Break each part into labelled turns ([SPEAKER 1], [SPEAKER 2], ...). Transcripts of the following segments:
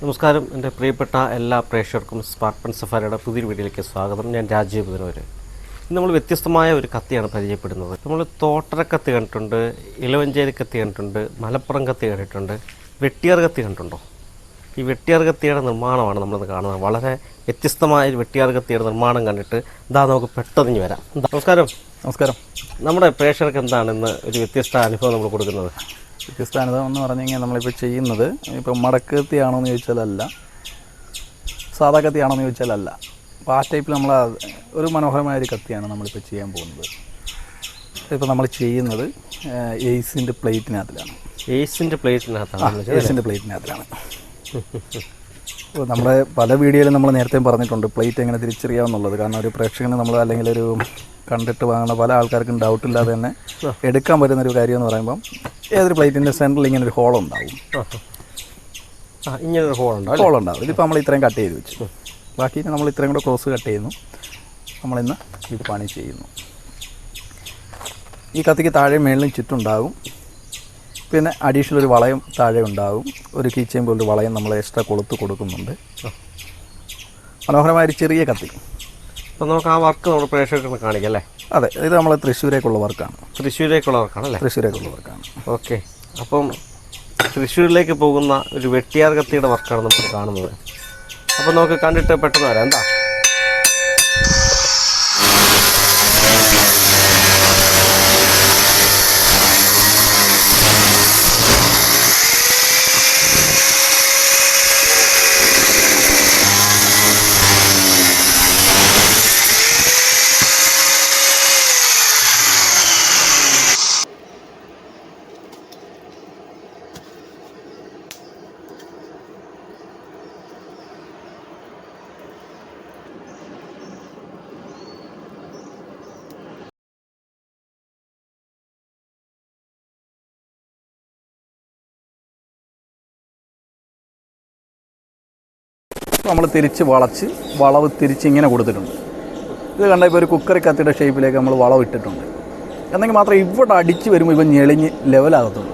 [SPEAKER 1] നമസ്കാരം. എൻ്റെ പ്രിയപ്പെട്ട എല്ലാ പ്രേക്ഷകർക്കും സ്പാർട്ടൻ സഫാരിയുടെ പുതിയൊരു വീഡിയോയിലേക്ക് സ്വാഗതം. ഞാൻ രാജീവ് പുതിനൂർ. ഇന്ന് നമ്മൾ വ്യത്യസ്തമായ ഒരു കത്തിയാണ് പരിചയപ്പെടുന്നത്. നമ്മൾ തോട്ടരക്കത്തി കണ്ടിട്ടുണ്ട്, ഇലവഞ്ചേരി കത്തി കണ്ടിട്ടുണ്ട്, മലപ്പുറം കത്തി കണ്ടിട്ടുണ്ട്, വെട്ടിയാർ കത്തി കണ്ടിട്ടുണ്ടോ? ഈ വെട്ടിയാർ കത്തിയുടെ നിർമ്മാണമാണ് നമ്മളിന്ന് കാണുന്നത്. വളരെ വ്യത്യസ്തമായ ഒരു വെട്ടിയാർ കത്തിയുടെ നിർമ്മാണം കണ്ടിട്ട് നമുക്ക് പെട്ടെന്ന് വരാം. നമസ്കാരം.
[SPEAKER 2] നമസ്കാരം.
[SPEAKER 1] നമ്മുടെ പ്രേക്ഷകർക്ക് എന്താണ് ഇന്ന് ഒരു വ്യത്യസ്ത അനുഭവം നമ്മൾ കൊടുക്കുന്നത്?
[SPEAKER 2] വ്യത്യസ്ത അനുഭവം എന്ന് പറഞ്ഞു കഴിഞ്ഞാൽ നമ്മളിപ്പോൾ ചെയ്യുന്നത് ഇപ്പം മടക്ക് കത്തിയാണോ എന്ന് ചോദിച്ചാലല്ല, സാധാ കത്തിയാണോ എന്ന് ചോദിച്ചാലല്ല. അപ്പോൾ ആ ടൈപ്പിൽ നമ്മൾ ഒരു മനോഹരമായൊരു കത്തിയാണ് നമ്മളിപ്പോൾ ചെയ്യാൻ പോകുന്നത്. ഇപ്പോൾ നമ്മൾ ചെയ്യുന്നത് എയ്സിൻ്റെ പ്ലേറ്റിനകത്തിലാണ്.
[SPEAKER 1] എയ്സിൻ്റെ
[SPEAKER 2] പ്ലേറ്റിനകത്തിലാണ്. അപ്പോൾ നമ്മുടെ പല വീഡിയോയിലും നമ്മൾ നേരത്തെ പറഞ്ഞിട്ടുണ്ട് പ്ലേറ്റ് എങ്ങനെ തിരിച്ചറിയാമെന്നുള്ളത്. കാരണം ഒരു പ്രേക്ഷകന് നമ്മൾ അല്ലെങ്കിൽ ഒരു കണ്ടിട്ട് വാങ്ങുന്ന പല ആൾക്കാർക്കും ഡൗട്ടില്ലാതെ തന്നെ എടുക്കാൻ പറ്റുന്നൊരു കാര്യം എന്ന് പറയുമ്പം ഏതൊരു പ്ലേറ്റിൻ്റെ സെൻറ്ററിൽ ഇങ്ങനെ ഒരു ഹോളുണ്ടാവും. ഹോളുണ്ടാവും. ഇതിപ്പോൾ നമ്മൾ ഇത്രയും കട്ട് ചെയ്ത് വെച്ചു. ബാക്കി നമ്മൾ ഇത്രയും കൂടെ ക്രോസ് കട്ട് ചെയ്യുന്നു. നമ്മളിന്ന് ഇത് പണി ചെയ്യുന്നു. ഈ കത്തിക്ക് താഴെ മേളിലും ചുറ്റുണ്ടാകും. പിന്നെ അഡീഷണൽ ഒരു വളയം താഴെ ഉണ്ടാകും. ഒരു കീ ചെയിൻ പോലൊരു വളയം നമ്മൾ എക്സ്ട്രാ കൊളുത്ത് കൊടുക്കുന്നുണ്ട്. മനോഹരമായൊരു ചെറിയ കത്തി.
[SPEAKER 1] അപ്പോൾ നമുക്ക് ആ വർക്ക് നമ്മുടെ പ്രേക്ഷകർക്ക് കാണിക്കാം അല്ലേ?
[SPEAKER 2] അതെ, ഇത് നമ്മൾ തൃശ്ശൂരേക്കുള്ള വർക്കാണ്.
[SPEAKER 1] തൃശ്ശൂരേക്കുള്ള വർക്കാണല്ലേ?
[SPEAKER 2] തൃശ്ശൂരേക്കുള്ള വർക്കാണ്.
[SPEAKER 1] ഓക്കെ. അപ്പം തൃശ്ശൂരിലേക്ക് പോകുന്ന ഒരു വെട്ടിയാർ കത്തിയുടെ വർക്കാണ് നമ്മൾ കാണുന്നത്. അപ്പോൾ നമുക്ക് കണ്ടിട്ട് പെട്ടെന്ന് വരാം. എന്താ
[SPEAKER 2] നമ്മൾ തിരിച്ച് വളവ് തിരിച്ച് ഇങ്ങനെ കൊടുത്തിട്ടുണ്ട്. ഇത് കണ്ട ഇപ്പോൾ ഒരു കുക്കറി കത്തിയുടെ ഷേപ്പിലേക്ക് നമ്മൾ വളവ് ഇട്ടിട്ടുണ്ട്. എന്നെങ്കിൽ മാത്രം ഇവിടെ അടിച്ച് വരുമ്പോൾ ഇവ ഞെളിഞ്ഞ് ലെവലാകത്തുള്ളൂ.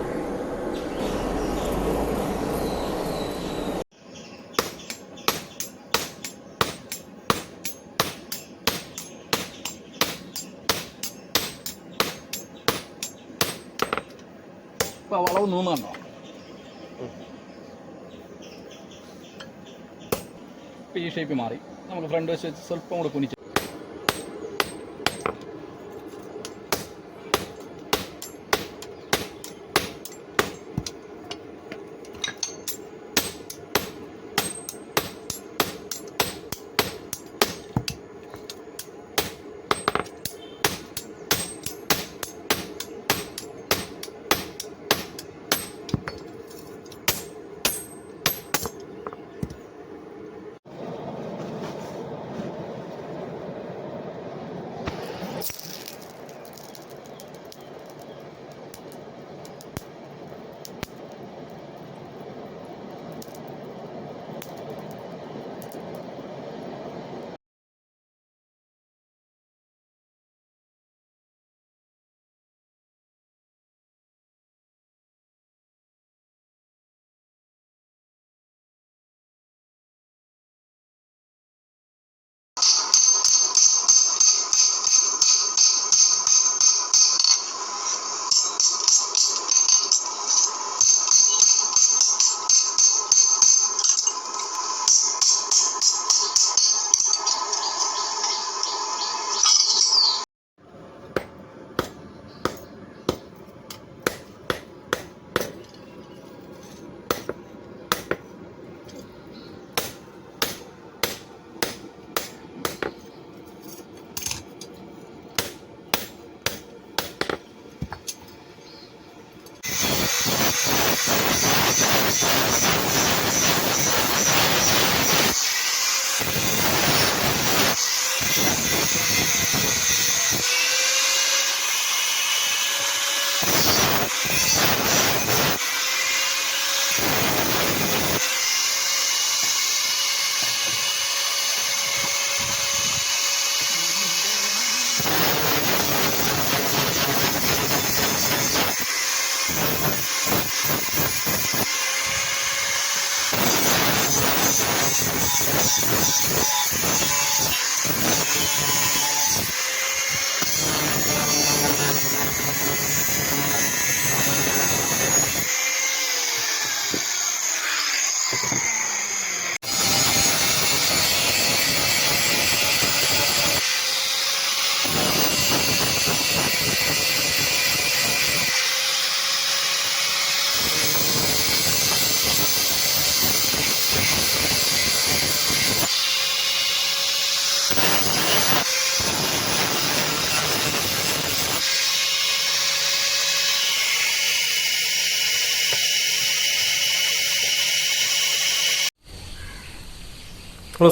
[SPEAKER 2] ഇപ്പോൾ വളവ് നൂന്നുണ്ടോ? ഈ ഷേപ്പ് മാറി. നമുക്ക് ഫ്രണ്ട് വശം വെച്ച് സ്വല്പം കൂടെ കുനിച്ച്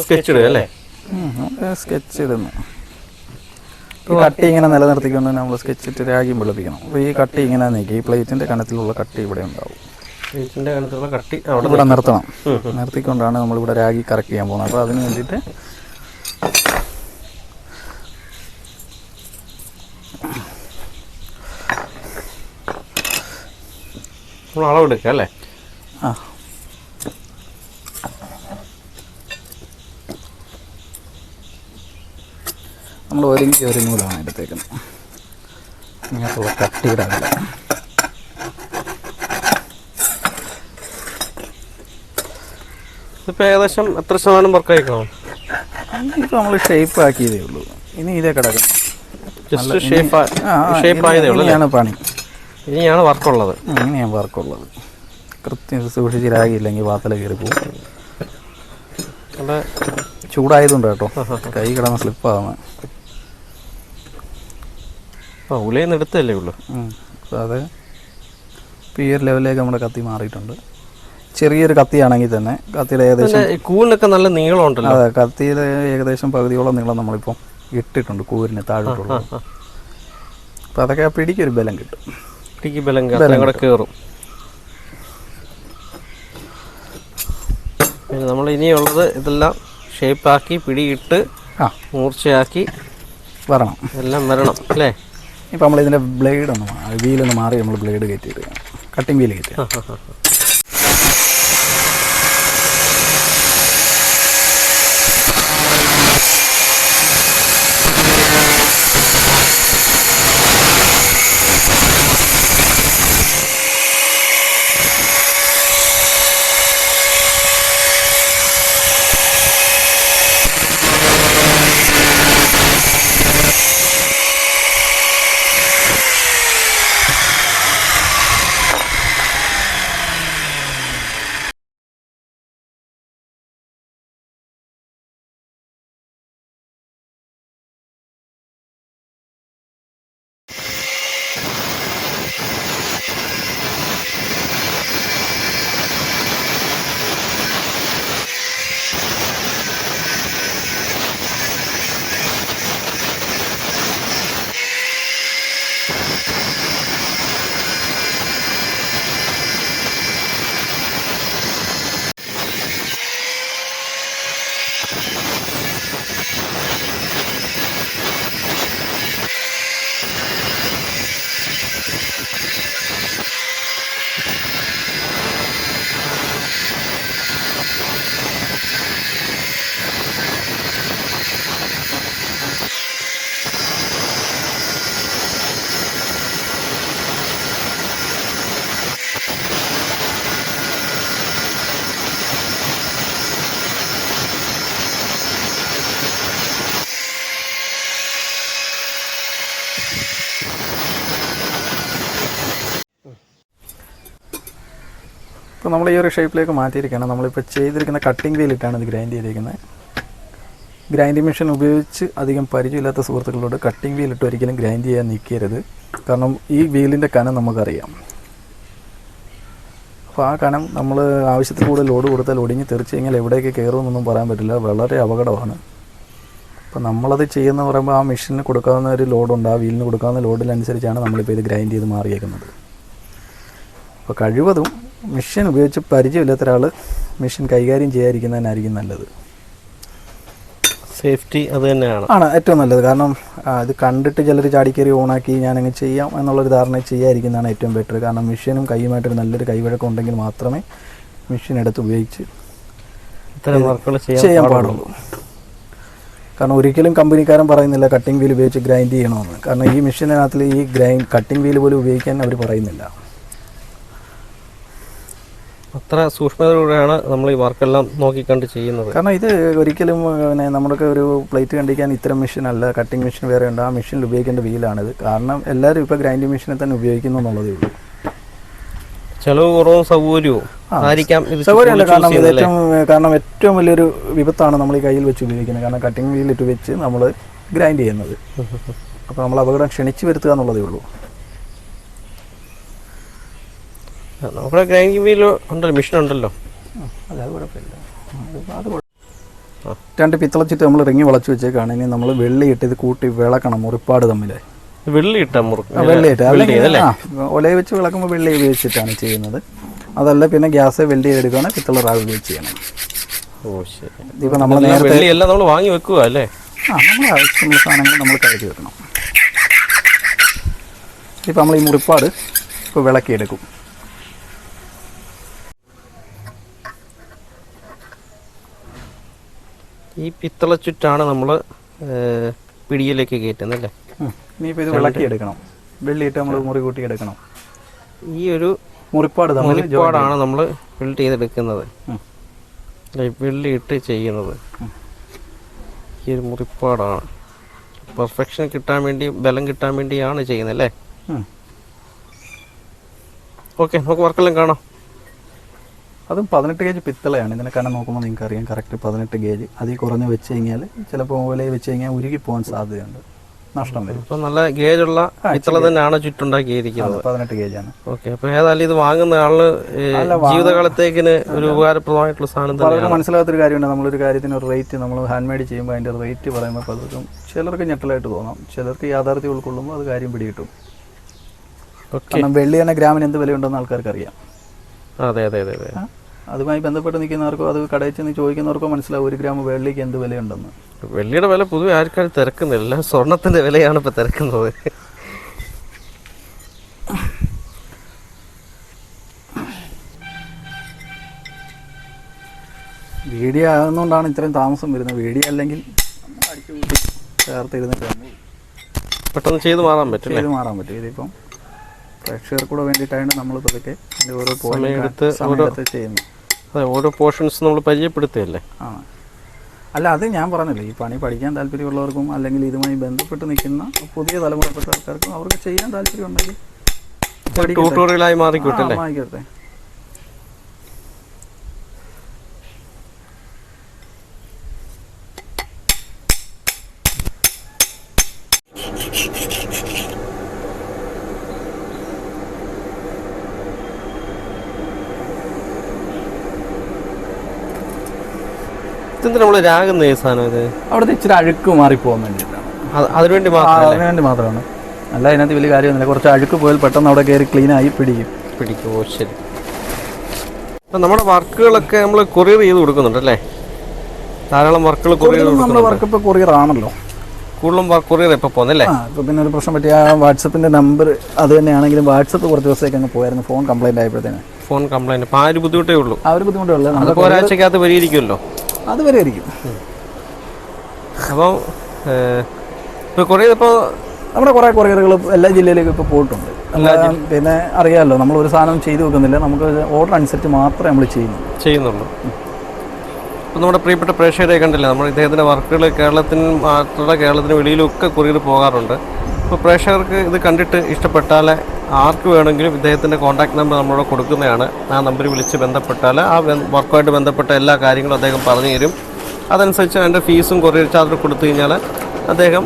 [SPEAKER 1] സ്കെച്ച് ഇടുക അല്ലേ?
[SPEAKER 2] സ്കെച്ച് ഇടുന്നു. ഈ കട്ടി ഇങ്ങനെ നിലനിർത്തിക്കൊണ്ട് നമ്മൾ സ്കെച്ച് ഇട്ട് രാഗിയും വെളുപ്പിക്കണം. അപ്പോൾ ഈ കട്ടി ഇങ്ങനെ നീക്കി ഈ പ്ലേറ്റിൻ്റെ കനത്തിലുള്ള കട്ടി ഇവിടെ ഉണ്ടാവും.
[SPEAKER 1] പ്ലേറ്റിൻ്റെ കനത്തിലുള്ള കട്ടി
[SPEAKER 2] ഇവിടെ നിർത്തണം. നിർത്തിക്കൊണ്ടാണ് നമ്മളിവിടെ രാഗി കറക്റ്റ് ചെയ്യാൻ പോകുന്നത്. അപ്പോൾ അതിന് വേണ്ടിയിട്ട്
[SPEAKER 1] നമ്മൾ അളവെടുക്കുക അല്ലേ?
[SPEAKER 2] ആ, നമ്മൾ ഒരുങ്ങി ഒരു നൂലാണ് എടുത്തേക്കുന്നത്. ഇങ്ങനത്തുള്ള കട്ടിയുടെ അല്ല.
[SPEAKER 1] ഇതിപ്പോൾ ഏകദേശം എത്ര ശതമാനം വർക്കായി കാണും?
[SPEAKER 2] ഇപ്പോൾ നമ്മൾ ഷേപ്പ് ആക്കിയതേ ഉള്ളൂ. ഇനി ഇതേ കിടക്കണം.
[SPEAKER 1] ജസ്റ്റ് ഷേപ്പ് ആയതേ ഉള്ളൂ.
[SPEAKER 2] ഇനിയാണ് പണി,
[SPEAKER 1] ഇനിയാണ് വർക്കുള്ളത്.
[SPEAKER 2] ഇങ്ങനെയാണ് വർക്കുള്ളത്. കൃത്യം സൂക്ഷിച്ച് രാഗിയില്ലെങ്കിൽ വാത്തല കയറി പോകും.
[SPEAKER 1] അവിടെ
[SPEAKER 2] ചൂടായതുകൊണ്ട് കേട്ടോ കൈ കിടന്ന് സ്ലിപ്പാകുന്നത്.
[SPEAKER 1] ഉലയെന്ന് എടുത്തല്ലേ ഉള്ളൂ.
[SPEAKER 2] അത് ഇപ്പോൾ ഈ ഒരു ലെവലിലേക്ക് നമ്മുടെ കത്തി മാറിയിട്ടുണ്ട്. ചെറിയൊരു കത്തിയാണെങ്കിൽ തന്നെ കത്തിയുടെ ഏകദേശം
[SPEAKER 1] കൂലിനൊക്കെ നല്ല നീളം ഉണ്ടല്ലോ.
[SPEAKER 2] അതെ, കത്തിയുടെ ഏകദേശം പകുതിയോളം നീളം നമ്മളിപ്പം ഇട്ടിട്ടുണ്ട് കൂരിന് താഴോട്ടുള്ള. അപ്പോൾ അതൊക്കെ ആ പിടിക്കൊരു ബലം കിട്ടും.
[SPEAKER 1] പിടിക്ക് ബലം കൂടെ കയറും. പിന്നെ നമ്മൾ ഇനിയുള്ളത് ഇതെല്ലാം ഷേപ്പാക്കി പിടിയിട്ട് മൂർച്ചയാക്കി
[SPEAKER 2] വരണം,
[SPEAKER 1] എല്ലാം വരണം അല്ലേ?
[SPEAKER 2] ഇപ്പം നമ്മളിതിൻ്റെ ബ്ലേഡൊന്ന് വീലൊന്ന് മാറി നമ്മൾ ബ്ലേഡ് കയറ്റിയിട്ട് കട്ടിങ് വീല് കയറ്റുക. ഇപ്പോൾ നമ്മൾ ഈ ഒരു ഷേപ്പിലേക്ക് മാറ്റിയിരിക്കുകയാണ്. നമ്മളിപ്പോൾ ചെയ്തിരിക്കുന്ന കട്ടിംഗ് വീലിട്ടാണ് ഇത് ഗ്രൈൻഡ് ചെയ്തിരിക്കുന്നത്. ഗ്രൈൻഡിങ് മെഷീൻ ഉപയോഗിച്ച് അധികം പരിചയമില്ലാത്ത സുഹൃത്തുക്കളോട് കട്ടിംഗ് വീലിട്ട് ഒരിക്കലും ഗ്രൈൻഡ് ചെയ്യാൻ നിൽക്കരുത്. കാരണം ഈ വീലിൻ്റെ കനം നമുക്കറിയാം. അപ്പോൾ ആ കനം നമ്മൾ ആവശ്യത്തിൽ കൂടുതൽ ലോഡ് കൊടുത്താൽ ഒടിഞ്ഞ് തെറിച്ച് കഴിഞ്ഞാൽ എവിടേക്ക് കയറുമെന്നൊന്നും പറയാൻ പറ്റില്ല. വളരെ അപകടമാണ്. അപ്പോൾ നമ്മളത് ചെയ്യുന്ന പറയുമ്പോൾ ആ മെഷീന് കൊടുക്കാവുന്ന ഒരു ലോഡുണ്ട്. ആ വീലിന് കൊടുക്കാവുന്ന ലോഡിനനുസരിച്ചാണ് നമ്മളിപ്പോൾ ഇത് ഗ്രൈൻഡ് ചെയ്ത് മാറിയേക്കുന്നത്. അപ്പോൾ കഴിവതും മെഷീൻ ഉപയോഗിച്ച് പരിചയമില്ലാത്ത ഒരാൾ മെഷീൻ കൈകാര്യം ചെയ്യാതിരിക്കുന്നതിനായിരിക്കും നല്ലത്.
[SPEAKER 1] സേഫ്റ്റി അത് തന്നെയാണ്
[SPEAKER 2] ഏറ്റവും നല്ലത്. കാരണം ഇത് കണ്ടിട്ട് ചിലർ ചാടിക്കയറി ഓണാക്കി ഞാനങ്ങ് ചെയ്യാം എന്നുള്ളൊരു ധാരണ ചെയ്യാതിരിക്കുന്നതാണ് ഏറ്റവും ബെറ്റർ. കാരണം മെഷീനും കൈയുമായിട്ടൊരു നല്ലൊരു കൈവഴക്കം ഉണ്ടെങ്കിൽ മാത്രമേ മെഷീൻ എടുത്ത് ഉപയോഗിച്ച്
[SPEAKER 1] ഇത്തരം വർക്കുകൾ
[SPEAKER 2] ചെയ്യാൻ പാടുള്ളൂ. കാരണം ഒരിക്കലും കമ്പനിക്കാരൻ പറയുന്നില്ല കട്ടിംഗ് വീൽ ഉപയോഗിച്ച് ഗ്രൈൻഡ് ചെയ്യണമെന്ന്. കാരണം ഈ മെഷീനകത്തിൽ ഈ കട്ടിംഗ് വീൽ പോലും ഉപയോഗിക്കാൻ അവർ പറയുന്നില്ല.
[SPEAKER 1] അത്ര സൂക്ഷ്മതയോടെയാണ് നമ്മൾ ഈ വർക്കെല്ലാം നോക്കിക്കണ്ട് ചെയ്യുന്നത്.
[SPEAKER 2] കാരണം ഇത് ഒരിക്കലും പിന്നെ നമ്മുടെ ഒരു പ്ലേറ്റ് കണ്ടിക്കാൻ ഇത്തരം മെഷീൻ അല്ല, കട്ടിംഗ് മെഷീൻ വേറെ ഉണ്ട്. ആ മെഷീനിൽ ഉപയോഗിക്കേണ്ട വീലാണിത്. കാരണം എല്ലാവരും ഇപ്പോൾ ഗ്രൈൻഡിങ് മെഷീനെ തന്നെ ഉപയോഗിക്കുന്നു എന്നുള്ളതേ ഉള്ളൂ.
[SPEAKER 1] ചെലവ് കുറവും സൗകര്യവും ആയിരിക്കാം ഇത്.
[SPEAKER 2] സൗകര്യമല്ല, കാരണം ഏറ്റവും വലിയൊരു വിപത്താണ് നമ്മൾ ഈ കയ്യിൽ വെച്ച് ഉപയോഗിക്കുന്നത്. കാരണം കട്ടിംഗ് വീലിട്ട് വെച്ച് നമ്മൾ ഗ്രൈൻഡ് ചെയ്യുന്നത്. അപ്പോൾ നമ്മൾ അപകടം ക്ഷണിച്ചു വരുത്തുക എന്നുള്ളതേ ഉള്ളൂ.
[SPEAKER 1] നമ്മുടെ ഗ്രൈൻഡിങ് വീൽ ഉണ്ടല്ലോ, മെഷീൻ ഉണ്ടല്ലോ.
[SPEAKER 2] അത് കുഴപ്പമില്ല. രണ്ട് പിത്തളച്ചിട്ട് നമ്മൾ റിങ്ങി വളച്ച് വെച്ചേക്കാണ്. ഇനി നമ്മൾ വെള്ളിയിട്ട് ഇത് കൂട്ടി വിളക്കണം, മുറിപ്പാട് തമ്മിൽ.
[SPEAKER 1] വെള്ളിയിട്ട
[SPEAKER 2] വെള്ളിയിട്ട് ഒലയെ വെച്ച് വിളക്കുമ്പോൾ വെള്ളി ഉപയോഗിച്ചിട്ടാണ് ചെയ്യുന്നത്. അതല്ല പിന്നെ ഗ്യാസ് വെൽഡ് ചെയ്തെടുക്കുകയാണെങ്കിൽ പിത്തള റാവ് ഉപയോഗിച്ച് ചെയ്യണം.
[SPEAKER 1] ഓ ശരി.
[SPEAKER 2] ഇപ്പോൾ നമ്മൾ നേരത്തെ
[SPEAKER 1] വെള്ളിയെല്ലാം നമ്മൾ വാങ്ങി വെക്കുക അല്ലേ?
[SPEAKER 2] നമ്മൾ ആവശ്യമുള്ള സാധനങ്ങൾ നമ്മൾ കരുതി വെക്കണം. ഇപ്പോൾ നമ്മൾ ഈ മുറിപ്പാട് ഇപ്പോൾ വിളക്കിയെടുക്കും.
[SPEAKER 1] ഈ പിത്തള ചുറ്റാണ് നമ്മൾ പിടിയിലേക്ക് കയറ്റുന്നത് അല്ലേ?
[SPEAKER 2] ഇനിയിപ്പോൾ ഇത് വിളക്കിയെടുക്കണം. വെള്ളിയിട്ട് നമ്മൾ മുറി കൂട്ടി എടുക്കണം.
[SPEAKER 1] ഈ ഒരു മുറിപ്പാടാണ് നമ്മൾ വെൽഡ് ചെയ്തെടുക്കുന്നത്, വെള്ളിയിട്ട് ചെയ്യുന്നത്. ഈ ഒരു മുറിപ്പാടാണ് പെർഫെക്ഷൻ കിട്ടാൻ വേണ്ടി, ബലം കിട്ടാൻ വേണ്ടിയാണ് ചെയ്യുന്നത് അല്ലേ? ഓക്കെ, നമുക്ക് വർക്കെല്ലാം കാണാം.
[SPEAKER 2] അതും 18 ഗേജ് പിത്തളയാണ്. ഇതിനെ കാരണം നോക്കുമ്പോൾ നിങ്ങൾക്ക് അറിയാം കറക്റ്റ് 18 ഗേജ്. അതിൽ കുറഞ്ഞ് വെച്ച് കഴിഞ്ഞാൽ ചിലപ്പോൾ ഓലയിൽ വെച്ച് കഴിഞ്ഞാൽ ഉരുകി പോകാൻ സാധ്യതയുണ്ട്, നഷ്ടം വരും.
[SPEAKER 1] അപ്പോൾ നല്ല ഗേജുള്ള പിത്തള തന്നെയാണ് ചുറ്റുണ്ടാക്കിയിരിക്കുന്നത്.
[SPEAKER 2] 18 ഗേജാണ്.
[SPEAKER 1] ഓക്കെ, അപ്പോൾ ഏതായാലും ഇത് വാങ്ങുന്ന ആള് ജീവിതകാലത്തേക്കിന് ഒരു ഉപകാരപ്രദമായിട്ടുള്ള സാധനം തന്നെ.
[SPEAKER 2] മനസ്സിലാത്തൊരു കാര്യമുണ്ട്, നമ്മളൊരു കാര്യത്തിന് ഒരു റേറ്റ് നമ്മൾ ഹാൻഡ് മെയ്ഡ് ചെയ്യുമ്പോൾ അതിൻ്റെ റേറ്റ് പറയുമ്പോൾ പലർക്കും ചിലർക്ക് ഞെട്ടലായിട്ട് തോന്നാം, ചിലർക്ക് യാഥാർത്ഥ്യം ഉൾക്കൊള്ളുമ്പോൾ അത് കാര്യം പിടികിട്ടും. കാരണം വെള്ളി തന്നെ ഗ്രാമിന് എന്ത് വിലയുണ്ടെന്ന് ആൾക്കാർക്ക് അറിയാം.
[SPEAKER 1] അതെ അതെ അതെ അതെ.
[SPEAKER 2] അതുമായി ബന്ധപ്പെട്ട് നിൽക്കുന്നവർക്കോ അത് കടയിൽ ചെന്ന് ചോദിക്കുന്നവർക്കോ മനസ്സിലാവും 1 ഗ്രാം വെള്ളിക്ക് എന്ത് വിലയുണ്ടെന്ന്.
[SPEAKER 1] വെള്ളിയുടെ വില പൊതുവെ ആർക്കാരും തിരക്കുന്നില്ല, സ്വർണത്തിന്റെ വിലയാണ് ഇപ്പൊ തിരക്കുന്നത്.
[SPEAKER 2] വീഡിയോ ആകുന്നതുകൊണ്ടാണ് ഇത്രയും താമസം വരുന്നത്. വീഡിയോ അല്ലെങ്കിൽ അടിച്ചു കൂട്ടി ചേർത്ത് ഇരുന്നിട്ട്
[SPEAKER 1] പെട്ടെന്ന് ചെയ്ത് മാറാൻ പറ്റും.
[SPEAKER 2] ഇതിപ്പം പ്രേക്ഷകർക്ക് കൂടെ വേണ്ടിയിട്ടാണ് നമ്മൾ പതുക്കെ ഓരോ
[SPEAKER 1] സമയമെടുത്ത്
[SPEAKER 2] ചെയ്യുന്നത്.
[SPEAKER 1] അതെ, ഓരോ പോർഷൻസ് നമ്മൾ പരിചയപ്പെടുത്തുകയല്ലേ.
[SPEAKER 2] അല്ല, അത് ഞാൻ പറഞ്ഞില്ല, ഈ പണി പഠിക്കാൻ താല്പര്യമുള്ളവർക്കും അല്ലെങ്കിൽ ഇതുമായി ബന്ധപ്പെട്ട് നിൽക്കുന്ന പുതിയ തലമുറപ്പെട്ട ആൾക്കാർക്കും അവർക്ക് ചെയ്യാൻ താല്പര്യം ഉണ്ടെങ്കിൽ
[SPEAKER 1] ട്യൂട്ടോറിയലായി മാറിക്കോട്ടെ. ഇതെന്താ നമ്മൾ രാഗുന്ന ഈ സാധനം? ഇത്
[SPEAKER 2] അവിടുത്തെ ഇച്ചിരി അഴുക്ക് മാറിപ്പോകാൻ വേണ്ടിയിട്ടാണ്,
[SPEAKER 1] അതിനുവേണ്ടി
[SPEAKER 2] മാത്രമാണ്. അല്ല, അതിനകത്ത് വലിയ കാര്യമൊന്നുമില്ല. കുറച്ച് അഴുക്ക് പോയാൽ പെട്ടെന്ന് അവിടെ കയറി ക്ലീനായി പിടിക്കും.
[SPEAKER 1] ഓ ശരി. അപ്പം നമ്മുടെ വർക്കുകളൊക്കെ നമ്മൾ കൊറിയർ ചെയ്ത് കൊടുക്കുന്നുണ്ട് അല്ലേ? ധാരാളം വർക്കുകൾ കൊറിയർ.
[SPEAKER 2] നമ്മുടെ വർക്ക് ഇപ്പോൾ കൊറിയർ ആണല്ലോ,
[SPEAKER 1] കൂടുതലും കൊറിയർ ഇപ്പോൾ പോകുന്നല്ലേ?
[SPEAKER 2] ഇപ്പോൾ പിന്നെ ഒരു പ്രശ്നം പറ്റിയ വാട്സപ്പിൻ്റെ നമ്പർ അത് തന്നെയാണെങ്കിലും വാട്സപ്പ് കുറച്ച് ദിവസത്തേക്ക് അങ്ങ് പോയായിരുന്നു, ഫോൺ കംപ്ലൈൻറ്റ് ആയപ്പോഴത്തേന്.
[SPEAKER 1] ഫോൺ കംപ്ലൈൻറ്റ് അപ്പോൾ ആ ഒരു ബുദ്ധിമുട്ടേ ഉള്ളൂ.
[SPEAKER 2] ആ ഒരു ബുദ്ധിമുട്ടേ ഉള്ളൂ.
[SPEAKER 1] നമുക്ക് ഒരാഴ്ചക്കകത്ത് പരിഹരിക്കുമല്ലോ.
[SPEAKER 2] അത് വരെ ആയിരിക്കും.
[SPEAKER 1] അപ്പോൾ ഇപ്പോൾ കൊറിയർ ഇപ്പോൾ
[SPEAKER 2] നമ്മുടെ കുറേ കൊറിയറുകൾ എല്ലാ ജില്ലയിലേക്കും ഇപ്പോൾ പോയിട്ടുണ്ട്. പിന്നെ അറിയാമല്ലോ, നമ്മൾ ഒരു സാധനം ചെയ്തു വെക്കുന്നില്ല, നമുക്ക് ഓർഡർ അനുസരിച്ച് മാത്രമേ നമ്മൾ ചെയ്യുന്നുള്ളൂ.
[SPEAKER 1] ഇപ്പോൾ നമ്മുടെ പ്രിയപ്പെട്ട പ്രേക്ഷകരെ കണ്ടില്ല, നമ്മൾ ഇദ്ദേഹത്തിൻ്റെ വർക്കുകൾ കേരളത്തിന് മാത്രമല്ല കേരളത്തിന് വെളിയിലൊക്കെ കൊറിയർ പോകാറുണ്ട്. അപ്പോൾ പ്രേക്ഷകർക്ക് ഇത് കണ്ടിട്ട് ഇഷ്ടപ്പെട്ടാൽ ആർക്ക് വേണമെങ്കിലും ഇദ്ദേഹത്തിൻ്റെ കോൺടാക്ട് നമ്പർ നമ്മളോട് കൊടുക്കുന്നതാണ്. ആ നമ്പറിൽ വിളിച്ച് ബന്ധപ്പെട്ടാൽ ആ വർക്കുമായിട്ട് ബന്ധപ്പെട്ട എല്ലാ കാര്യങ്ങളും അദ്ദേഹം പറഞ്ഞു തരും. അതനുസരിച്ച് അതിൻ്റെ ഫീസും കൊറിയർ ചാർജ് കൊടുത്തു കഴിഞ്ഞാൽ അദ്ദേഹം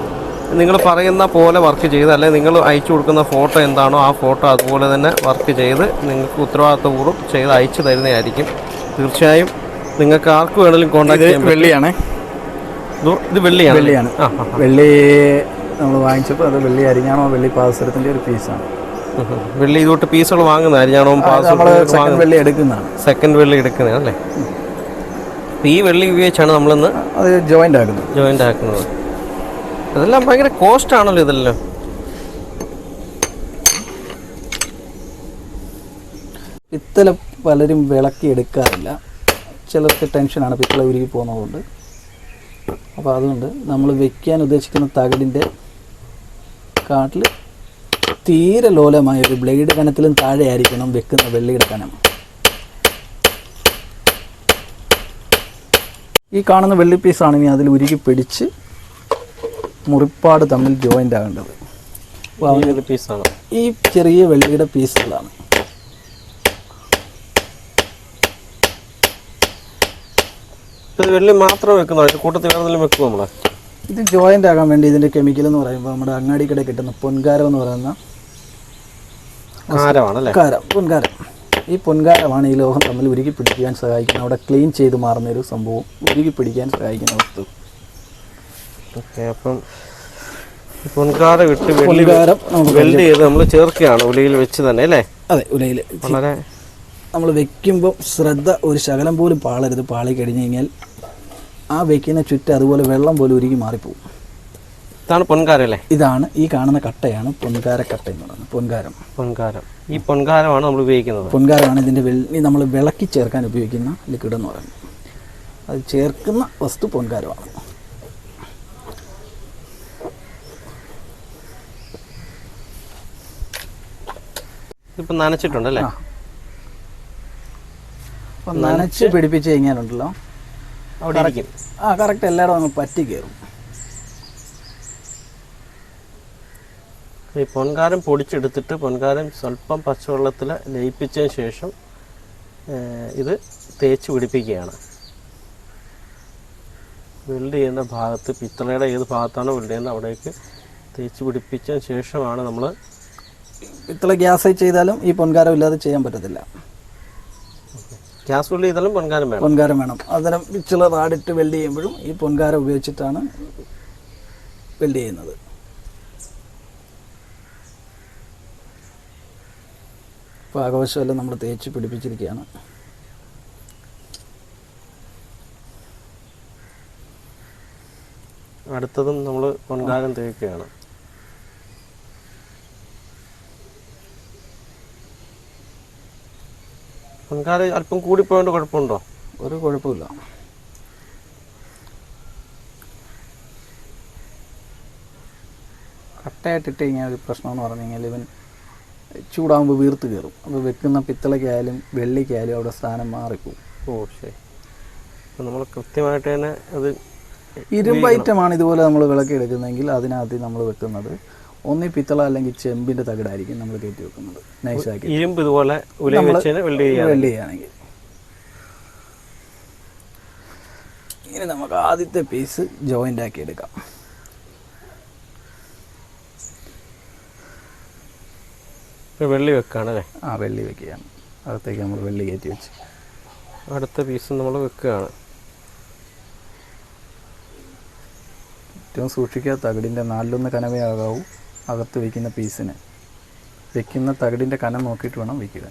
[SPEAKER 1] നിങ്ങൾ പറയുന്ന പോലെ വർക്ക് ചെയ്ത്, അല്ലെങ്കിൽ നിങ്ങൾ അയച്ചു കൊടുക്കുന്ന ഫോട്ടോ എന്താണോ ആ ഫോട്ടോ അതുപോലെ തന്നെ വർക്ക് ചെയ്ത് നിങ്ങൾക്ക് ഉത്തരവാദിത്വപൂർവ്വം ചെയ്ത് അയച്ചു തരുന്നതായിരിക്കും. തീർച്ചയായും നിങ്ങൾക്ക് ആർക്ക് വേണമെങ്കിലും കോൺടാക്ട് ചെയ്യാൻ.
[SPEAKER 2] വെള്ളിയാണ്
[SPEAKER 1] ഇത് വെള്ളിയാണ്.
[SPEAKER 2] വെള്ളി നമ്മൾ വാങ്ങിച്ചപ്പോൾ അത് വെള്ളി അരിഞ്ഞാണോ വെള്ളി പാദസരത്തിൻ്റെ ഒരു പീസാണ്.
[SPEAKER 1] വെള്ളി ഇതോട്ട് പീസുകൾ വാങ്ങുന്നത് അരിഞ്ഞാണോ
[SPEAKER 2] വെള്ളി എടുക്കുന്നതാണ്.
[SPEAKER 1] സെക്കൻഡ് വെള്ളി എടുക്കുന്നതാണ് അല്ലേ? ഈ വെള്ളി ഉപയോഗിച്ചാണ് നമ്മളിന്ന്
[SPEAKER 2] അത് ജോയിൻ്റ്
[SPEAKER 1] ആക്കുന്നത്. അതെല്ലാം ഭയങ്കര കോസ്റ്റ് ആണല്ലോ ഇതെല്ലാം.
[SPEAKER 2] പിത്തള പലരും വിളക്കി എടുക്കാറില്ല. ചിലർക്ക് ടെൻഷനാണ് പിത്തള ഉരുകി പോകുന്നതുകൊണ്ട്. അപ്പോൾ അതുകൊണ്ട് നമ്മൾ വെക്കാൻ ഉദ്ദേശിക്കുന്ന തകിടിൻ്റെ കാട്ടിൽ തീരെ ലോലമായ ഒരു ബ്ലേഡ് കനത്തിലും താഴെ ആയിരിക്കണം വെക്കുന്ന വെള്ളിയുടെ കനം. ഈ കാണുന്ന വെള്ളി പീസാണെങ്കിൽ അതിൽ ഉരുകി പിടിച്ച് മുറിപ്പാട് തമ്മിൽ ജോയിൻ്റ് ആകേണ്ടത്.
[SPEAKER 1] പീസാണ്
[SPEAKER 2] ഈ ചെറിയ വെള്ളിയുടെ പീസുകളാണ്.
[SPEAKER 1] വെള്ളി മാത്രം വെക്കുന്നത് കൂട്ടത്തിൽ വേറെ വെക്കുമോ നമ്മളെ?
[SPEAKER 2] ഇത് ജോയിൻ്റ് ആകാൻ വേണ്ടി ഇതിൻ്റെ കെമിക്കൽ എന്ന് പറയുമ്പോൾ നമ്മുടെ അങ്ങാടിക്കട കിട്ടുന്ന പൊൻകാരം എന്ന് പറയുന്ന പൊൻകാരം. ഈ പൊൻകാരമാണ് ഈ ലോഹം തമ്മിൽ ഉരുകി പിടിക്കാൻ സഹായിക്കുന്നത്. അവിടെ ക്ലീൻ ചെയ്ത് മാറുന്നൊരു സംഭവം, ഉരുകി പിടിക്കാൻ സഹായിക്കുന്ന വസ്തു.
[SPEAKER 1] ഓക്കെ, അപ്പം പൊൻകാരം ഇട്ട് വെൽഡ് ചെയ്ത് നമ്മൾ ചേർക്കുകയാണ് ഉലയിൽ വെച്ച് തന്നെ അല്ലേ?
[SPEAKER 2] അതെ, ഉലയിൽ
[SPEAKER 1] വളരെ
[SPEAKER 2] നമ്മൾ വെക്കുമ്പോൾ ശ്രദ്ധ ഒരു ശകലം പോലും പാളരുത്. പാളി കഴിഞ്ഞ് കഴിഞ്ഞാൽ ആ വെക്കുന്ന ചുറ്റും അതുപോലെ വെള്ളം പോലെ ഉരുകി മാറിപ്പോകും.
[SPEAKER 1] ഇതാണ് പൊൻകാരം അല്ലേ?
[SPEAKER 2] ഇതാണ് ഈ കാണുന്ന കട്ടയാണ് പൊൻകാരക്കട്ട എന്ന് പറയുന്നത്. പൊൻകാരം
[SPEAKER 1] ഈ പൊൻകാരമാണ് നമ്മൾ ഉപയോഗിക്കുന്നത്.
[SPEAKER 2] പൊൻകാരമാണ് ഇതിൻ്റെ നമ്മൾ വിളക്കി ചേർക്കാൻ ഉപയോഗിക്കുന്ന ലിക്വിഡ് എന്ന് പറയുന്നത്. അത് ചേർക്കുന്ന വസ്തു പൊൻകാരമാണ്.
[SPEAKER 1] ഇപ്പം നനച്ചിട്ടുണ്ടല്ലേ?
[SPEAKER 2] അപ്പം നനച്ച് പിടിപ്പിച്ച് കഴിഞ്ഞാലുണ്ടല്ലോ കറക്റ്റ് എല്ലായിടും അങ്ങ് പറ്റി കയറും.
[SPEAKER 1] ഈ പൊൻകാരം പൊടിച്ചെടുത്തിട്ട് പൊൻകാരം സ്വല്പം പച്ചവെള്ളത്തിൽ ലയിപ്പിച്ചതിന് ശേഷം ഇത് തേച്ച് പിടിപ്പിക്കുകയാണ്. വെൽഡ് ചെയ്യുന്ന ഭാഗത്ത് പിത്തളയുടെ ഏത് ഭാഗത്താണോ വെൽഡ് ചെയ്യുന്നത് അവിടേക്ക് തേച്ച് പിടിപ്പിച്ചതിന് ശേഷമാണ് നമ്മൾ.
[SPEAKER 2] പിത്തള ഗ്യാസ് ചെയ്താലും ഈ പൊൻകാരം ഇല്ലാതെ ചെയ്യാൻ പറ്റത്തില്ല.
[SPEAKER 1] ഗ്യാസ് വെൽഡ് ചെയ്താലും
[SPEAKER 2] പൊൻകാരം വേണം. അന്നേരം പിച്ചള റാഡിട്ട് വെൽഡ് ചെയ്യുമ്പോഴും ഈ പൊൻകാരം ഉപയോഗിച്ചിട്ടാണ് വെൽഡ് ചെയ്യുന്നത്. പാകവശമെല്ലാം നമ്മൾ തേച്ച് പിടിപ്പിച്ചിരിക്കുകയാണ്.
[SPEAKER 1] അടുത്തതും നമ്മൾ പൊൻകാരം തേക്കുകയാണ്. പൊൻകാരം അല്പം കൂടിപ്പോയോണ്ട് കുഴപ്പമുണ്ടോ?
[SPEAKER 2] ഒരു കുഴപ്പമില്ല. കട്ടയായിട്ടിട്ട് കഴിഞ്ഞാൽ ഒരു പ്രശ്നം എന്ന് പറഞ്ഞു കഴിഞ്ഞാൽ ഇവൻ ചൂടാകുമ്പോൾ വീർത്ത് കയറും. അപ്പോൾ വെക്കുന്ന പിത്തളയ്ക്കായാലും വെള്ളിക്കായാലും അവിടെ സ്ഥാനം മാറിപ്പോവും.
[SPEAKER 1] ശരി. അപ്പോൾ നമ്മൾ കൃത്യമായിട്ട് തന്നെ അത്
[SPEAKER 2] ഇരുമ്പ് ഐറ്റമാണ് ഇതുപോലെ നമ്മൾ വിളക്കി എടുക്കുന്നതെങ്കിൽ അതിനകത്ത് നമ്മൾ വെക്കുന്നത് ഒന്നീ പിത്തള അല്ലെങ്കിൽ ചെമ്പിൻ്റെ തകിടായിരിക്കും നമ്മൾ കയറ്റി വെക്കുന്നത്. നൈസാക്കി
[SPEAKER 1] ഇരുമ്പ് ഇതുപോലെ വെൽഡ്
[SPEAKER 2] ചെയ്യുകയാണെങ്കിൽ. ഇനി നമുക്ക് ആദ്യത്തെ പീസ് ജോയിൻ്റ് ആക്കി എടുക്കാം.
[SPEAKER 1] വെള്ളി വെക്കുകയാണല്ലേ?
[SPEAKER 2] വെള്ളി വെക്കുകയാണ്. അകത്തേക്ക് നമ്മൾ വെള്ളി കയറ്റി വെച്ച്
[SPEAKER 1] അടുത്ത പീസ് നമ്മൾ വെക്കുകയാണ്.
[SPEAKER 2] ഏറ്റവും സൂക്ഷിക്കുക, തകിടിൻ്റെ 4:1 കനവേ ആകാവൂ അകത്ത് വയ്ക്കുന്ന പീസിന്. വെക്കുന്ന തകിടിൻ്റെ കനം നോക്കിയിട്ട് വേണം വയ്ക്കുക.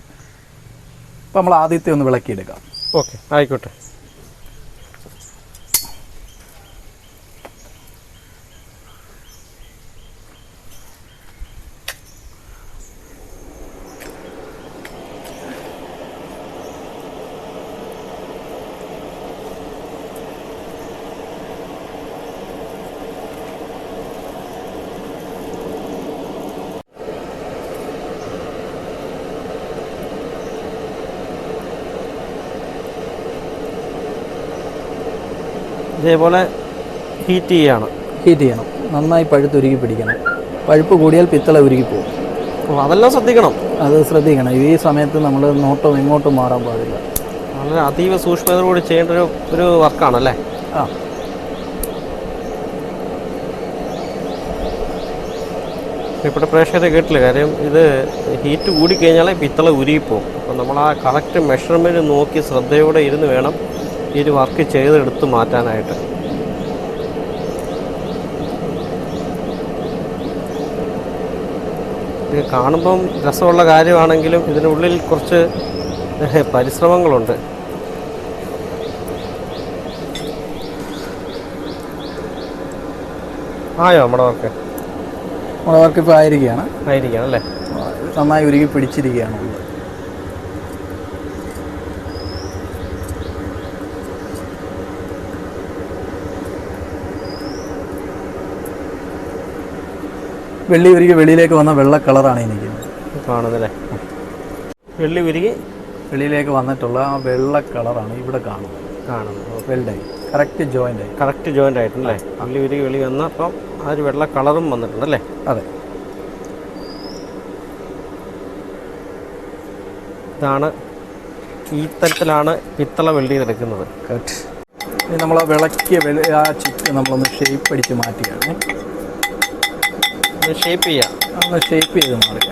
[SPEAKER 2] അപ്പോൾ നമ്മൾ ആദ്യത്തെ ഒന്ന് വിളക്കിയെടുക്കാം.
[SPEAKER 1] ഓക്കെ, ആയിക്കോട്ടെ. ഇതേപോലെ ഹീറ്റ് ചെയ്യണം.
[SPEAKER 2] നന്നായി പഴുത്തുരുകി പിടിക്കണം. പഴുപ്പ് കൂടിയാൽ പിത്തള ഉരുകി പോകും.
[SPEAKER 1] അതെല്ലാം ശ്രദ്ധിക്കണം.
[SPEAKER 2] അത് ശ്രദ്ധിക്കണം. ഈ സമയത്ത് നമ്മൾ നോട്ടം എങ്ങോട്ടും മാറാൻ പാടില്ല.
[SPEAKER 1] വളരെ അതീവ സൂക്ഷ്മതയോടുകൂടി ചെയ്യേണ്ട ഒരു വർക്കാണല്ലേ? ഇവിടെ പ്രേക്ഷകരെ കേട്ടില്ല. കാര്യം ഇത് ഹീറ്റ് കൂടിക്കഴിഞ്ഞാൽ പിത്തള ഉരുകിപ്പോവും. അപ്പോൾ നമ്മൾ ആ കറക്റ്റ് മെഷർമെൻറ്റ് നോക്കി ശ്രദ്ധയോടെ ഇരുന്ന് വേണം ഈ ഒരു വർക്ക് ചെയ്തെടുത്ത് മാറ്റാനായിട്ട്. ഇത് കാണുമ്പം രസമുള്ള കാര്യമാണെങ്കിലും ഇതിനുള്ളിൽ കുറച്ച് പരിശ്രമങ്ങളുണ്ട്. ആയോ നമ്മുടെ വർക്ക്
[SPEAKER 2] ഇപ്പോൾ ആയിരിക്കുകയാണ്
[SPEAKER 1] അല്ലേ?
[SPEAKER 2] നന്നായി ഉരുകി പിടിച്ചിരിക്കുകയാണ്. വെള്ളി ഉരുകി വെളിയിലേക്ക് വന്ന വെള്ള കളറാണ് ഈ നിൽക്കുന്നത്.
[SPEAKER 1] കാണുന്നല്ലേ, വെള്ളി ഉരുകി
[SPEAKER 2] വെളിയിലേക്ക് വന്നിട്ടുള്ള ആ വെള്ള കളറാണ് ഇവിടെ കാണുന്നത്. വെൽഡായി കറക്റ്റ് ജോയിൻ്റ്
[SPEAKER 1] ആയിട്ടുണ്ടല്ലേ. വെള്ളി ഉരുകി വെളി വന്ന അപ്പം ആ ഒരു വെള്ള കളറും വന്നിട്ടുണ്ടല്ലേ.
[SPEAKER 2] അതെ,
[SPEAKER 1] ഇതാണ് ഈ തരത്തിലാണ് പിത്തള വെൽഡ് ചെയ്തെടുക്കുന്നത്.
[SPEAKER 2] കറക്റ്റ്. ഇനി നമ്മൾ ആ വിളക്കിയ ആ ചിക്ക് നമ്മളൊന്ന് ഷേപ്പ് അടിച്ച് മാറ്റുകയാണ്.
[SPEAKER 1] ഷേപ്പ് ചെയ്യാം,
[SPEAKER 2] ഒന്ന് ഷേപ്പ് ചെയ്ത് മാറുകയാണ്.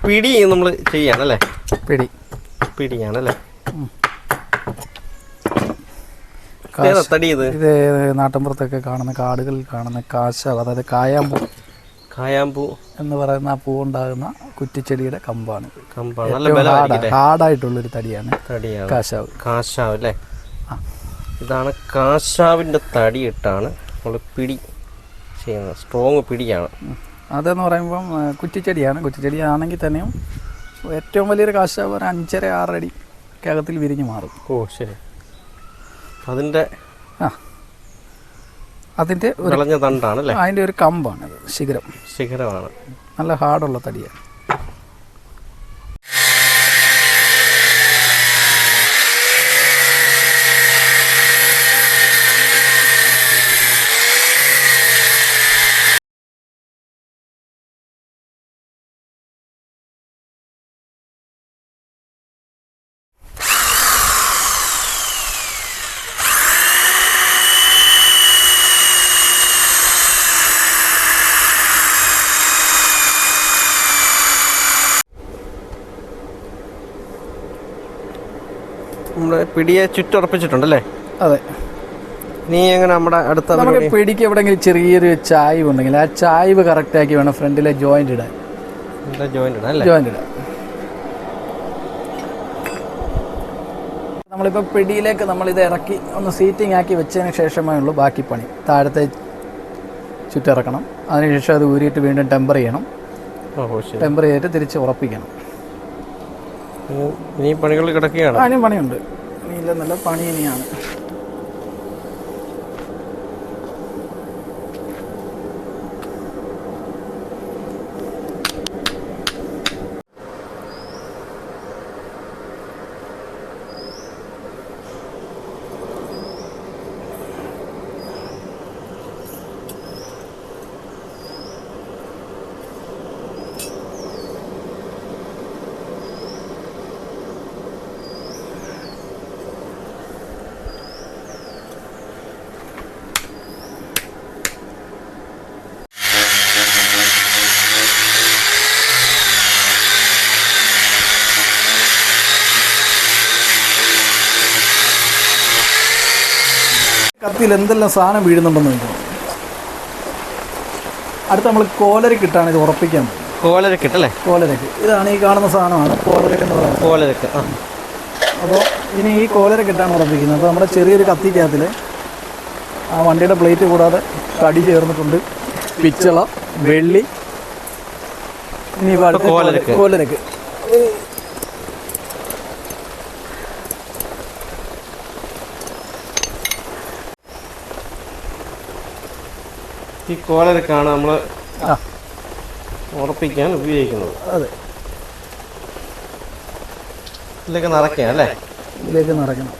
[SPEAKER 1] പിടി നമ്മൾ ചെയ്യാനല്ലേ, പിടിയാണല്ലേ.
[SPEAKER 2] ഇത് നാട്ടിൻപുറത്തൊക്കെ കാണുന്ന കാടുകളിൽ കാണുന്ന കാശാവ്, അതായത് കായാമ്പൂ എന്ന് പറയുന്ന ആ പൂവുണ്ടാകുന്ന കുറ്റിച്ചെടിയുടെ കമ്പാണ്. ഹാർഡായിട്ടുള്ളൊരു തടിയാണ്
[SPEAKER 1] കാശാവ് അല്ലേ. ഇതാണ് കാശാവിൻ്റെ തടിയിട്ടാണ് നമ്മൾ പിടി ചെയ്യുന്നത്. സ്ട്രോങ് പിടിയാണ്.
[SPEAKER 2] അതെന്ന് പറയുമ്പം കുറ്റിച്ചെടിയാണെങ്കിൽ തന്നെയും ഏറ്റവും വലിയൊരു കാശാവ് ഒരു 5.5-6 അടിക്കകത്തിൽ വിരിഞ്ഞ് മാറും.
[SPEAKER 1] ശരി. അതിൻ്റെ
[SPEAKER 2] വിളഞ്ഞ തണ്ടാണ്, അതിൻ്റെ ഒരു കമ്പാണ്, ശിഖരമാണ്. നല്ല ഹാർഡുള്ള തടിയാണ്.
[SPEAKER 1] നമ്മുടെ പിടിയെ ചുറ്റുറപ്പിച്ചിട്ടുണ്ടല്ലേ.
[SPEAKER 2] അതെ.
[SPEAKER 1] നീ എങ്ങനെ നമ്മുടെ അടുത്ത
[SPEAKER 2] നമുക്ക് പിടിക്ക് എവിടെയെങ്കിലും ചെറിയൊരു ചായ്വ് ഉണ്ടെങ്കിൽ ആ ചായ്വ് കറക്റ്റാക്കി വേണം ഫ്രണ്ടിലെ ജോയിൻ്റ് ഇടാൻ. നമ്മളിപ്പോൾ പിടിയിലേക്ക് നമ്മളിത് ഇറക്കി ഒന്ന് സീറ്റിംഗ് ആക്കി വെച്ചതിന് ശേഷമേ ഉള്ളൂ ബാക്കി പണി. താഴത്തെ ചുറ്റിറക്കണം, അതിനുശേഷം അത് ഊരിയിട്ട് വീണ്ടും ടെമ്പർ ചെയ്യണം. ടെമ്പർ ചെയ്തിട്ട് തിരിച്ച് ഉറപ്പിക്കണം.
[SPEAKER 1] ഇനി പണികൾ കിടക്കുകയാണ്.
[SPEAKER 2] അതിനും പണിയുണ്ട്, ഇനിയില്ല, നല്ല പണി ഇനിയാണ്. കത്തിയിൽ എന്തെല്ലാം സാധനം വീഴുന്നുണ്ടെന്ന് നോക്കണം. അടുത്ത് നമ്മൾ കോലരക്കിട്ടാണ് ഇത് ഉറപ്പിക്കാൻ പോകുന്നത്. കോലരക്ക് ഇതാണ്, ഈ കാണുന്ന സാധനമാണ് കോലരക്ക് എന്ന് പറയുന്നത്. അപ്പോൾ ഇനി ഈ കോലരക്കിട്ടാണ് ഉറപ്പിക്കുന്നത്. അപ്പോൾ നമ്മുടെ ചെറിയൊരു കത്തിക്കകത്തിൽ ആ വണ്ടിയുടെ പ്ലേറ്റ് കൂടാതെ കടി ചേർന്നിട്ടുണ്ട്, പിച്ചള, വെള്ളി, ഇനി കോലരക്ക്.
[SPEAKER 1] ഈ കോലരക്കാണ് നമ്മൾ ഉറപ്പിക്കാൻ ഉപയോഗിക്കുന്നത്.
[SPEAKER 2] അതെ,
[SPEAKER 1] ഇതിലേക്ക് നിറയ്ക്കാം അല്ലേ.
[SPEAKER 2] ഇതിലേക്ക് നിറയ്ക്കണം.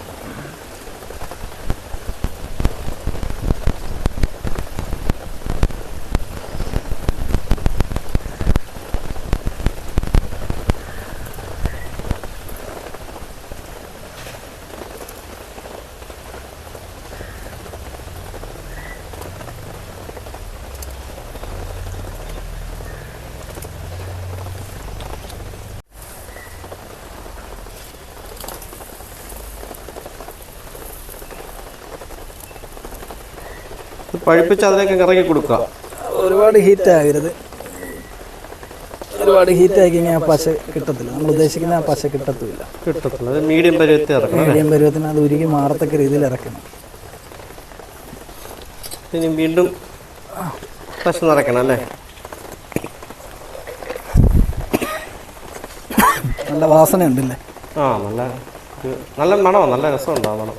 [SPEAKER 1] പഴുപ്പിച്ച് അതിലേക്ക് ഇറക്കി കൊടുക്കുക.
[SPEAKER 2] ഒരുപാട് ഹീറ്റ് ആകരുത്, ഒരുപാട് ഹീറ്റ് ആയി കഴിഞ്ഞാൽ ആ പശ കിട്ടത്തില്ല, നമ്മൾ ഉദ്ദേശിക്കുന്ന ആ പശ കിട്ടത്തില്ല.
[SPEAKER 1] മീഡിയം പരുവത്തിൽ ഇറക്കണം.
[SPEAKER 2] മീഡിയം പരുവത്തിന് അത് ഉരുകി മാറത്തക്ക രീതിയിൽ ഇറക്കണം.
[SPEAKER 1] ഇനി വീണ്ടും പശ നിറയ്ക്കണം അല്ലേ?
[SPEAKER 2] നല്ല വാസന ഉണ്ടല്ലേ?
[SPEAKER 1] ആ, നല്ല മണമോ, നല്ല രസമുണ്ടാവും മണം.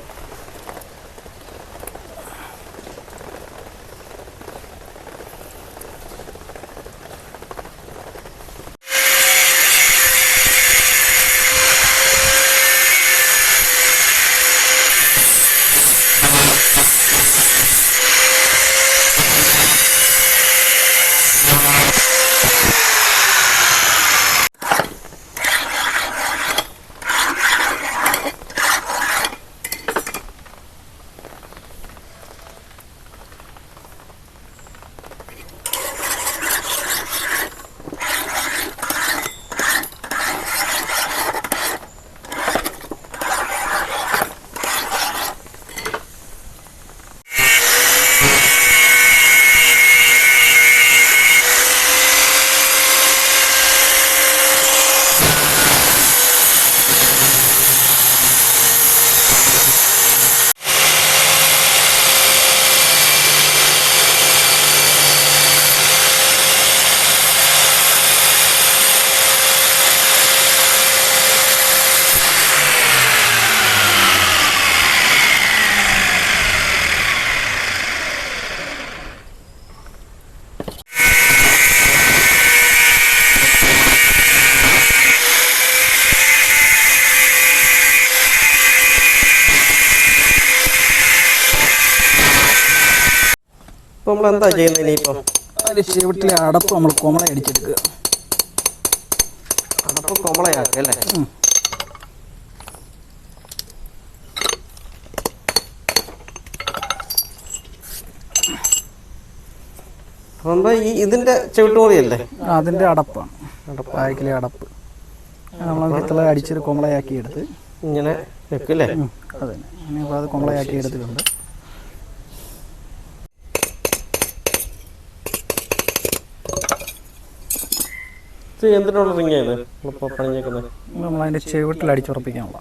[SPEAKER 1] ഇപ്പോൾ നമ്മൾ എന്താ ചെയ്യുന്നത് ഇനിയിപ്പം?
[SPEAKER 2] അതിൻ്റെ ചുവട്ടിലെ അടപ്പ് നമ്മൾ കൊമള അടിച്ചെടുക്കുക.
[SPEAKER 1] അടപ്പ് കൊമളയാക്കുക അല്ലേ? അപ്പം എന്താ ഇതിൻ്റെ ചവിട്ടുമുറിയല്ലേ?
[SPEAKER 2] അതിൻ്റെ അടപ്പാണ്, ബാക്കിലെ അടപ്പ് നമ്മൾ വിത്തള അടിച്ചൊരു കൊമളയാക്കി എടുത്ത്
[SPEAKER 1] ഇങ്ങനെ വെക്കില്ലേ?
[SPEAKER 2] അതെ, ഇനിയിപ്പോൾ അത് കൊമളയാക്കി എടുത്തിട്ടുണ്ട്.
[SPEAKER 1] എന്തിനുള്ള റിങ്ങാണ് ഇപ്പോൾ പണിഞ്ഞേക്കുന്നത്?
[SPEAKER 2] നമ്മളതിൻ്റെ ചുവട്ടിൽ അടിച്ചുറപ്പിക്കാനുള്ള.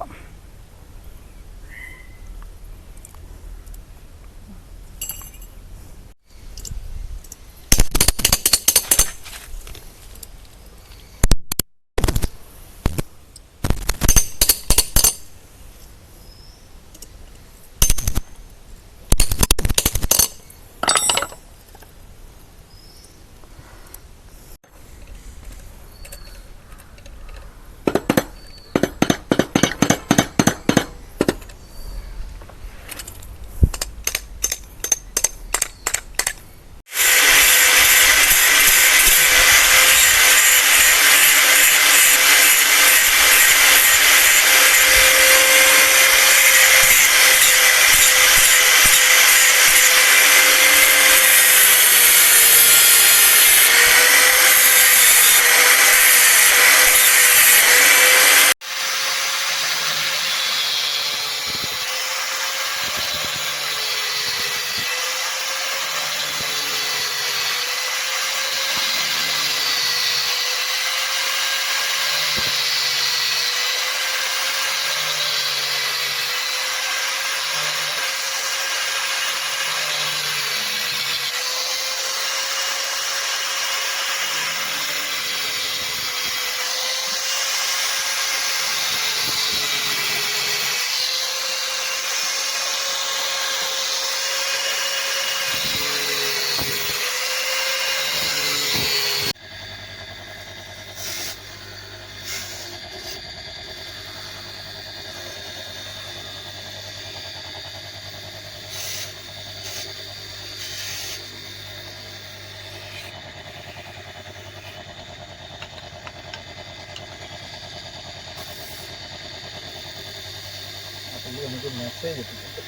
[SPEAKER 2] നമുക്ക് മെസ്സേജ് എത്തിയിട്ടുണ്ട്.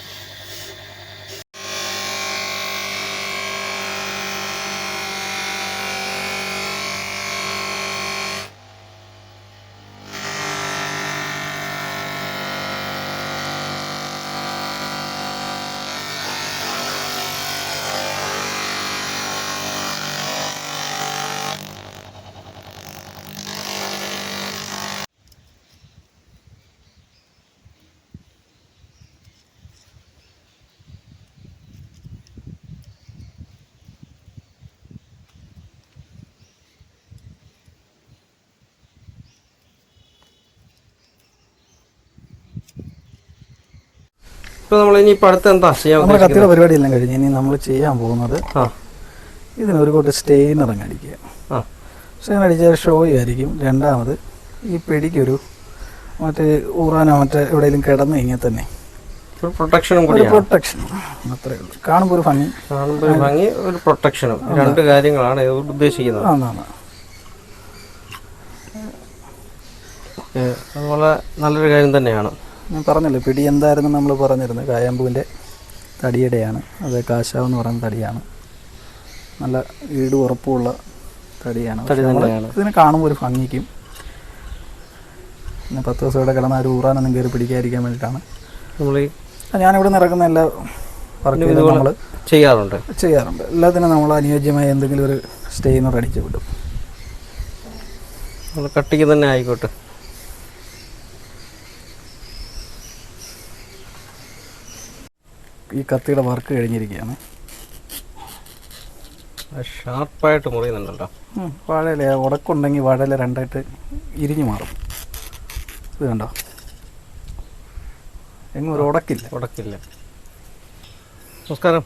[SPEAKER 1] ഇപ്പോൾ നമ്മൾ ഇനിയിപ്പോൾ അടുത്ത് എന്താ ചെയ്യാൻ
[SPEAKER 2] നമ്മുടെ കത്തിയുടെ പരിപാടിയെല്ലാം കഴിഞ്ഞ് ഇനി നമ്മൾ ചെയ്യാൻ പോകുന്നത് ഇതിനൊരു കൂട്ട് സ്റ്റെയിനർ അങ്ങ് അടിക്കുക. സ്റ്റെയിനർ അടിച്ചാൽ ഷോ ആയിരിക്കും. രണ്ടാമത് ഈ പിടിക്കൊരു മറ്റേ ഊറാനോ മറ്റേ എവിടെയെങ്കിലും കിടന്നു കഴിഞ്ഞാൽ തന്നെ
[SPEAKER 1] പ്രൊട്ടക്ഷനും
[SPEAKER 2] പ്രൊട്ടക്ഷൻ അത്രേ ഉള്ളൂ. കാണുമ്പോൾ ഒരു ഭംഗി
[SPEAKER 1] ഒരു പ്രൊട്ടക്ഷനും രണ്ട് കാര്യങ്ങളാണ് ഉദ്ദേശിക്കുന്നത്. അതുപോലെ നല്ലൊരു കാര്യം തന്നെയാണ്.
[SPEAKER 2] ഞാൻ പറഞ്ഞല്ലോ പിടി എന്തായിരുന്നു നമ്മൾ പറഞ്ഞിരുന്നത്, കായാമ്പൂവിൻ്റെ തടിയുടെയാണ്. അത് കാശാവ് എന്ന് പറയുന്ന തടിയാണ്. നല്ല ഈട് ഉറപ്പുള്ള തടിയാണ്. ഇതിനെ കാണുമ്പോൾ ഒരു ഭംഗിക്കും പിന്നെ 10 ദിവസം ഇവിടെ കിടന്ന ഒരു ഊറാനൊന്നും കയറി പിടിക്കാതിരിക്കാൻ വേണ്ടിയിട്ടാണ് ഞാനിവിടെ നിന്ന് ഇറക്കുന്ന എല്ലാ വർക്കും നമ്മൾ ചെയ്യാറുണ്ട്. എല്ലാത്തിനും നമ്മൾ അനുയോജ്യമായ എന്തെങ്കിലും ഒരു സ്റ്റെയിനർ അടിച്ച് വിടും.
[SPEAKER 1] കട്ടിക്ക് തന്നെ ആയിക്കോട്ടെ.
[SPEAKER 2] ഈ കത്തിയുടെ വർക്ക് കഴിഞ്ഞിരിക്കുകയാണ്.
[SPEAKER 1] ഷാർപ്പായിട്ട് മുറിയുന്നുണ്ടല്ലോ.
[SPEAKER 2] വാഴയില ഉടക്കുണ്ടെങ്കിൽ വാഴയില രണ്ടായിട്ട് ഇരിഞ്ഞു മാറും. ഇത് കണ്ടോ, എങ്ങും ഒരു ഉടക്കില്ല.
[SPEAKER 1] നമസ്കാരം.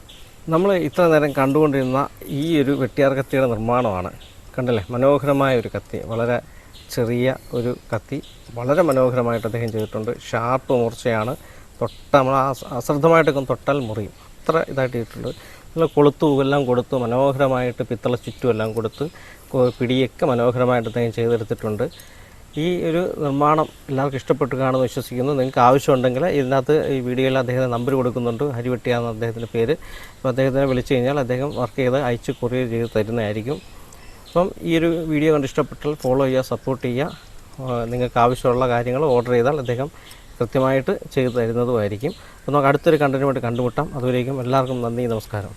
[SPEAKER 1] നമ്മൾ ഇത്ര നേരം കണ്ടുകൊണ്ടിരുന്ന ഈ ഒരു വെട്ടിയാർ കത്തിയുടെ നിർമ്മാണമാണ്. കണ്ടല്ലേ, മനോഹരമായ ഒരു കത്തി, വളരെ ചെറിയ ഒരു കത്തി, വളരെ മനോഹരമായിട്ട് അദ്ദേഹം ചെയ്തിട്ടുണ്ട്. ഷാർപ്പ് മൂർച്ചയാണ്. നമ്മൾ അശ്രദ്ധമായിട്ടൊക്കെ തൊട്ടാൽ മുറിയും, അത്ര ഇതായിട്ട് ചെയ്തിട്ടുണ്ട്. നല്ല കൊളുത്തു എല്ലാം കൊടുത്ത് മനോഹരമായിട്ട് പിത്തള ചുറ്റുമെല്ലാം കൊടുത്ത് പിടിയൊക്കെ മനോഹരമായിട്ട് അദ്ദേഹം ചെയ്തെടുത്തിട്ടുണ്ട്. ഈ ഒരു നിർമ്മാണം എല്ലാവർക്കും ഇഷ്ടപ്പെട്ട് കാണുമെന്ന് വിശ്വസിക്കുന്നു. നിങ്ങൾക്ക് ആവശ്യമുണ്ടെങ്കിൽ ഇതിനകത്ത് ഈ വീഡിയോയിൽ അദ്ദേഹത്തിന് നമ്പർ കൊടുക്കുന്നുണ്ട്. ഹരിവെട്ടിയാണ് അദ്ദേഹത്തിൻ്റെ പേര്. അപ്പോൾ അദ്ദേഹത്തിനെ വിളിച്ചു കഴിഞ്ഞാൽ അദ്ദേഹം വർക്ക് ചെയ്ത് അയച്ച് കൊറിയർ ചെയ്ത് തരുന്നതായിരിക്കും. അപ്പം ഈ ഒരു വീഡിയോ കണ്ട് ഇഷ്ടപ്പെട്ടാൽ ഫോളോ ചെയ്യുക, സപ്പോർട്ട് ചെയ്യുക. നിങ്ങൾക്ക് ആവശ്യമുള്ള കാര്യങ്ങൾ ഓർഡർ ചെയ്താൽ അദ്ദേഹം കൃത്യമായിട്ട് ചെയ്തു തരുന്നതുമായിരിക്കും. അപ്പോൾ നമുക്ക് അടുത്തൊരു കണ്ടന്റുമായിട്ട് കണ്ടുമുട്ടാം. അതുവരേക്കും എല്ലാവർക്കും നന്ദി, നമസ്കാരം.